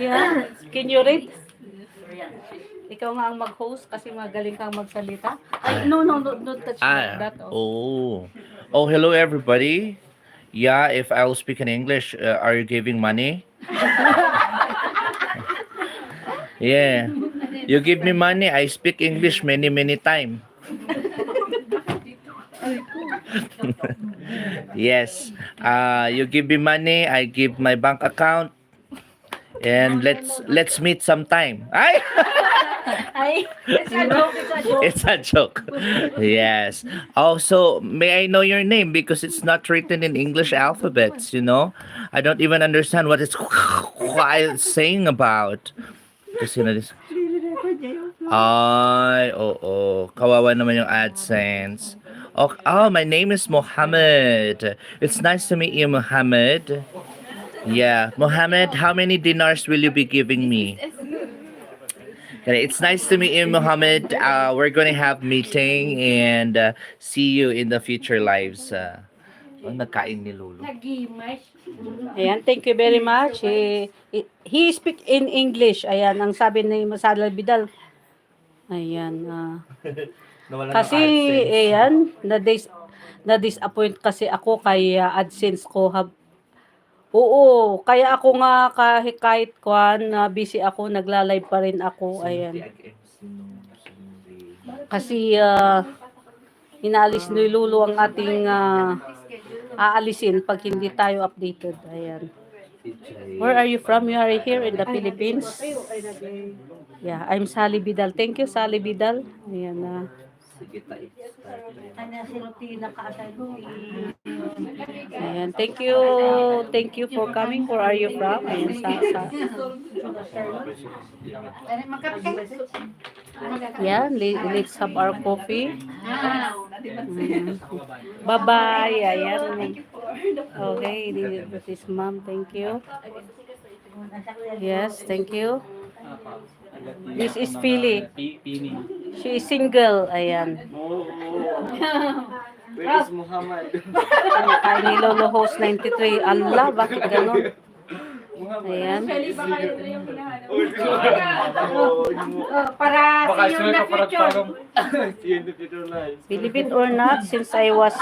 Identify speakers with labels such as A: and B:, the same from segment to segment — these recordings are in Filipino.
A: Yeah. Can you read? Ikaw nga ang mag-host kasi magaling kang magsalita. Ay, no, don't touch that.
B: Oh, hello everybody. Yeah, if I'll speak in English, are you giving money? Yeah. You give me money, I speak English many time. Yes. You give me money, I give my bank account, and let's meet sometime. Ay!
A: Ay, it's a joke, it's a joke.
B: It's a joke. Yes. Also, may I know your name because it's not written in English alphabets, you know? I don't even understand what it's saying about. Kasi na this. Ay, oo. Kawawa naman yung AdSense. Oh, my name is Mohammed. It's nice to meet you, Mohammed. Yeah. Mohammed, how many dinars will you be giving me? Okay, it's nice to meet you, Mohammed. We're going to have meeting and see you in the future lives. Nagkain ni Lolo.
A: Ayan, thank you very much. He speak in English. Ayan, ang sabi ni Masala Bidal. Ayan.
B: Nawala ng
A: Kasi,
B: AdSense.
A: ayan, na-disappoint kasi ako kay AdSense ko. Oo, kaya ako nga kahit busy ako, nagla-live pa rin ako. Ayan. Kasi inaalis ni Lulu ang ating aalisin pag hindi tayo updated. Ayan. Where are you from? You are here in the Philippines? Yeah, I'm Sally Bidal. Thank you, Sally Bidal. Ayan. Ayan, thank you. Thank you for coming. Where are you from? Ayan, Yan, let's have our coffee. Bye-bye. Ayan. Okay, this is ma'am. Thank you. Yes, thank you. This is Philly. She is single. Ayan.
C: Where is Muhammad?
A: Kay ni Lolo Host 93. Allah, bakit ganun? Ayan.
D: Para see you in the future.
C: See you in the future life.
A: Believe it or not, since I was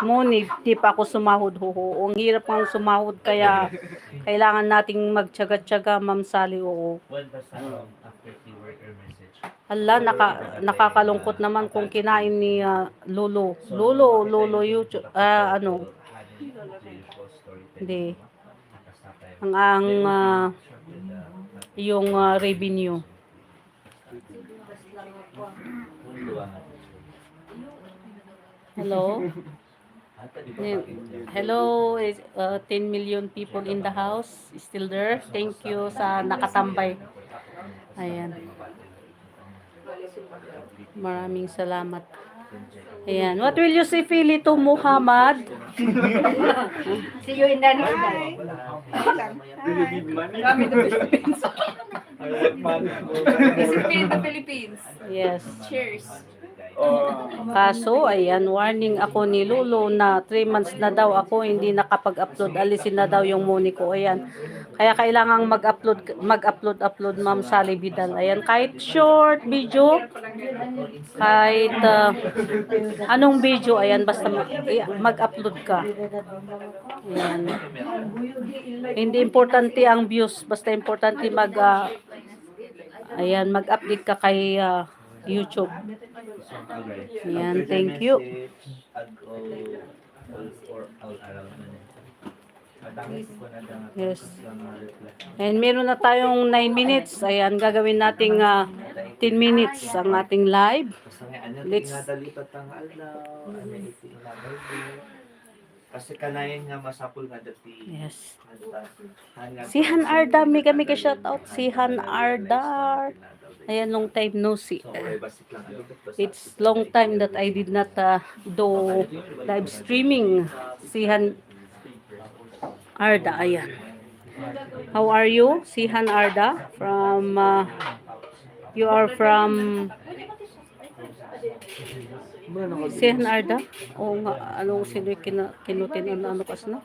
A: money, di pa ako sumahod. Ang hirap ng sumahod, kaya kailangan nating magtyaga-tyaga, Ma'am Sally. Oo. Hala, nakakalungkot naman kung kinain ni Lolo. Lolo, YouTube, hindi. Yung revenue. Hello? Hello, 10 million people in the house. Still there? Thank you sa nakatambay. Ayan. Maraming salamat. Ayan. What will you say, Philly, to Muhammad?
D: See you in the next day.
C: Do you need money?
D: Kami the Philippines.
C: I want money.
D: Discipline the Philippines.
A: Yes.
D: Cheers.
A: Kaso, ayan, warning ako ni Lolo na 3 months na daw ako hindi nakapag-upload. Alisin na daw yung money ko. Ayan. Kaya kailangang mag-upload, Ma'am Sally Bidal. Ayan, kahit short video, kahit anong video, ayan, basta mag-upload ka. Ayan. Hindi importante ang views, basta importante mag-update ka kay YouTube. Ayan, thank you. Yes. And meron na tayong 9 minutes. Ayan, gagawin nating 10 minutes ang ating live. Let's
B: kasi kanayan nga masapul nga dati.
A: Yes. Si Han Arda, may kami ka shoutout. Si Han Arda. Ayan, long time no see. It's long time that I did not do live streaming. Si Han Arda, ayan. How are you? Si Han Arda from you are from Sihan Arda? Oo nga, ano sino kinutin ano kas na?